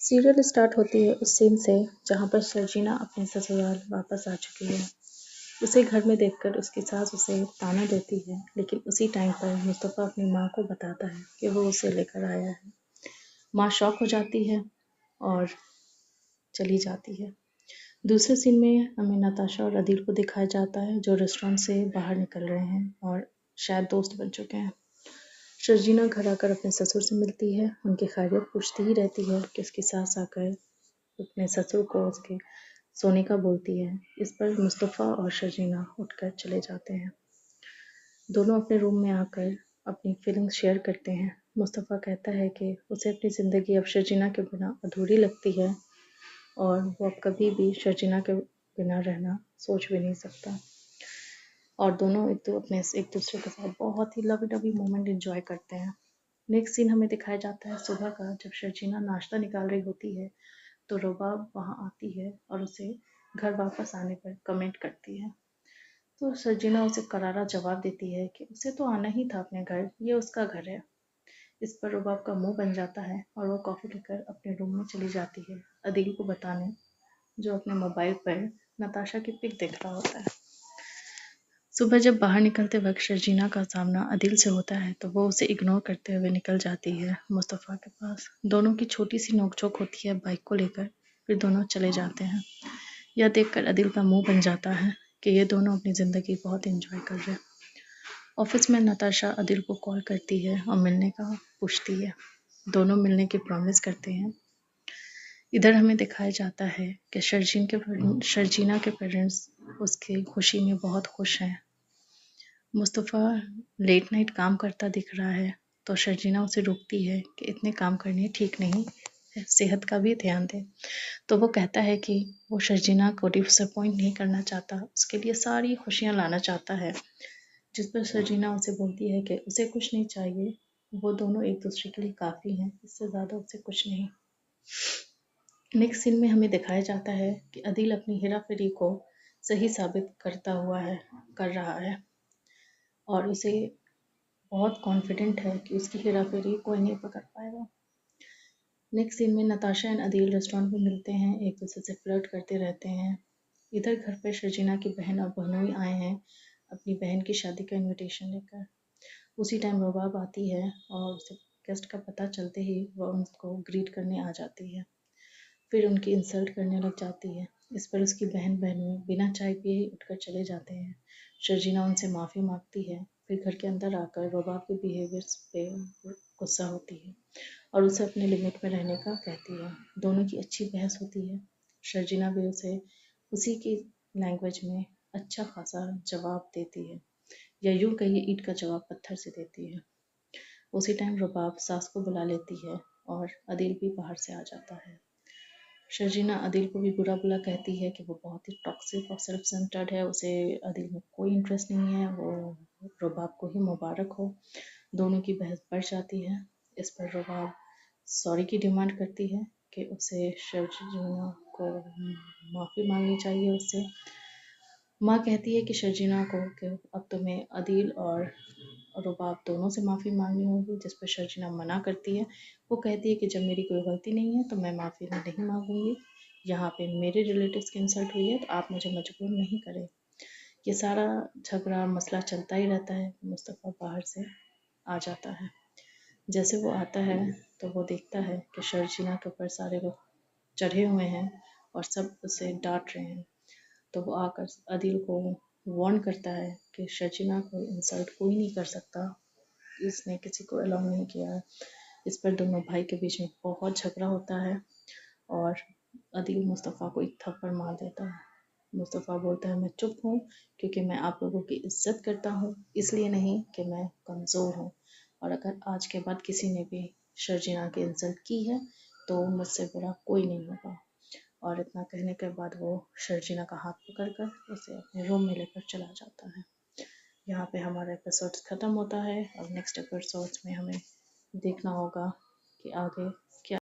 Serial start होती है उस सीन से जहाँ पर शर्जीना अपने ससुराल वापस आ चुकी है। उसे घर में देखकर उसकी सास उसे ताना देती है, लेकिन उसी टाइम पर मुस्तफ़ा अपनी माँ को बताता है कि वो उसे लेकर आया है। माँ शॉक हो जाती है और चली जाती है। दूसरे सीन में हमें नताशा और अदील को दिखाया जाता है जो रेस्टोरेंट से बाहर निकल रहे हैं और शायद दोस्त बन चुके हैं। शर्जीना घर आकर अपने ससुर से मिलती है, उनकी खैरियत पूछती ही रहती है कि उसकी सास आकर अपने ससुर को उसके सोने का बोलती है। इस पर मुस्तफ़ा और शर्जीना उठकर चले जाते हैं। दोनों अपने रूम में आकर अपनी फीलिंग्स शेयर करते हैं। मुस्तफ़ा कहता है कि उसे अपनी ज़िंदगी अब शर्जीना के बिना अधूरी लगती है और वो अब कभी भी शर्जीना के बिना रहना सोच भी नहीं सकता। और दोनों एक दूसरे के साथ बहुत ही लवी डवी मोमेंट एंजॉय करते हैं। नेक्स्ट सीन हमें दिखाया जाता है सुबह का, जब शर्जीना नाश्ता निकाल रही होती है तो रुबाब वहाँ आती है और उसे घर वापस आने पर कमेंट करती है। तो शर्जीना उसे करारा जवाब देती है कि उसे तो आना ही था अपने घर, ये उसका घर है। इस पर रुबाब का मुंह बन जाता है और वो कॉफ़ी लेकर अपने रूम में चली जाती है अदील को बताने, जो अपने मोबाइल पर नताशा की पिक देख रहा होता है। सुबह जब बाहर निकलते वक्त शर्जीना का सामना अदील से होता है तो वो उसे इग्नोर करते हुए निकल जाती है मुस्तफ़ा के पास। दोनों की छोटी सी नोकझोंक होती है बाइक को लेकर, फिर दोनों चले जाते हैं। यह देखकर अदील का मुंह बन जाता है कि ये दोनों अपनी ज़िंदगी बहुत एंजॉय कर रहे हैं। ऑफिस में नताशा अदील को कॉल करती है और मिलने का पूछती है। दोनों मिलने की प्रॉमिस करते हैं। इधर हमें दिखाया जाता है कि शर्जीना के पेरेंट्स उसकी खुशी में बहुत खुश हैं। मुस्तफ़ा लेट नाइट काम करता दिख रहा है तो शर्जीना उसे रोकती है कि इतने काम करने ठीक नहीं है, सेहत का भी ध्यान दे। तो वो कहता है कि वो शर्जीना को डिसअपॉइंट नहीं करना चाहता, उसके लिए सारी खुशियाँ लाना चाहता है। जिस पर शर्जीना उसे बोलती है कि उसे कुछ नहीं चाहिए, वो दोनों एक दूसरे के लिए काफ़ी हैं, इससे ज़्यादा उसे कुछ नहीं। नेक्स्ट सीन में हमें दिखाया जाता है कि अदील अपनी हेरा फेरी को सही साबित कर रहा है और उसे बहुत कॉन्फिडेंट है कि उसकी हेरा फेरी कोई नहीं पकड़ पाएगा। नेक्स्ट सीन में नताशा एंड अदील रेस्टोरेंट में मिलते हैं, एक दूसरे से फ्लर्ट करते रहते हैं। इधर घर पर शर्जीना की बहन और बहनोई आए हैं अपनी बहन की शादी का इनविटेशन लेकर। उसी टाइम रुबाब आती है और उसे गेस्ट का पता चलते ही वह उनको ग्रीट करने आ जाती है, फिर उनकी इंसल्ट करने लग जाती है। इस पर उसकी बहनोई बिना चाय पिए ही उठकर चले जाते हैं। शर्जीना उनसे माफ़ी मांगती है, फिर घर के अंदर आकर रुबाब के बिहेवियर्स पे गुस्सा होती है और उसे अपने लिमिट में रहने का कहती है। दोनों की अच्छी बहस होती है। शर्जीना भी उसे उसी की लैंग्वेज में अच्छा खासा जवाब देती है, या यूं कहिए ईंट का जवाब पत्थर से देती है। उसी टाइम रुबाब सास को बुला लेती है और अदील भी बाहर से आ जाता है। शर्जीना अदील को भी बुरा बुरा कहती है कि वो बहुत ही टॉक्सिक और सेल्फ सेंटर्ड है, उसे अदील में कोई इंटरेस्ट नहीं है, वो रुबाब को ही मुबारक हो। दोनों की बहस बढ़ जाती है। इस पर रुबाब सॉरी की डिमांड करती है कि उसे शर्जीना को माफ़ी मांगनी चाहिए उससे। माँ कहती है कि शर्जीना को कि अब तुम्हें अदील और रुबाब दोनों से माफ़ी मांगनी होगी, जिस पर शर्जीना मना करती है। वो कहती है कि जब मेरी कोई गलती नहीं है तो मैं माफ़ी नहीं मांगूंगी। यहाँ पे मेरे रिलेटिव्स की इंसल्ट हुई है तो आप मुझे मजबूर नहीं करें। ये सारा झगड़ा मसला चलता ही रहता है। मुस्तफ़ा बाहर से आ जाता है। जैसे वो आता है तो वो देखता है कि शर्जीना के ऊपर सारे लोग चढ़े हुए हैं और सब उसे डांट रहे हैं। तो वो आकर अदील को वार्न करता है कि शर्जीना को इंसल्ट कोई नहीं कर सकता, इसने किसी को अलाउ नहीं किया है। इस पर दोनों भाई के बीच में बहुत झगड़ा होता है और अदील मुस्तफ़ा को एक थप्पड़ मार देता है। मुस्तफ़ा बोलता है मैं चुप हूँ क्योंकि मैं आप लोगों की इज्जत करता हूँ, इसलिए नहीं कि मैं कमज़ोर हूँ, और अगर आज के बाद किसी ने भी शर्जीना की इंसल्ट की है तो मुझसे बुरा कोई नहीं होगा। और इतना कहने के बाद वो शर्जीना का हाथ पकड़कर उसे अपने रूम में लेकर चला जाता है। यहाँ पे हमारा एपिसोड ख़त्म होता है और नेक्स्ट एपिसोड्स में हमें देखना होगा कि आगे